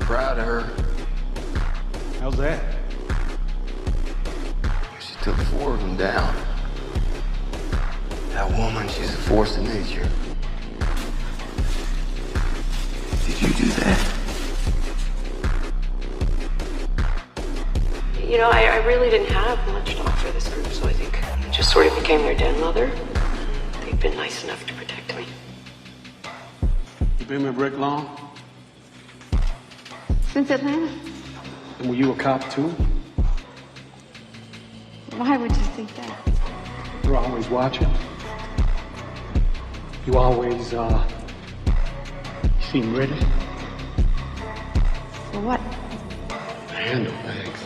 proud of her. How's that? She took 4 of them down. That woman, she's a force of nature. Did you do that? You know, I really didn't have much to offer this group, so I think I just sort of became their den mother. They've been nice enough to protect me. You been with Rick long? Since Atlanta? And were you a cop too? Why would you think that? You're always watching. You always, seem ready. For what? To handle things.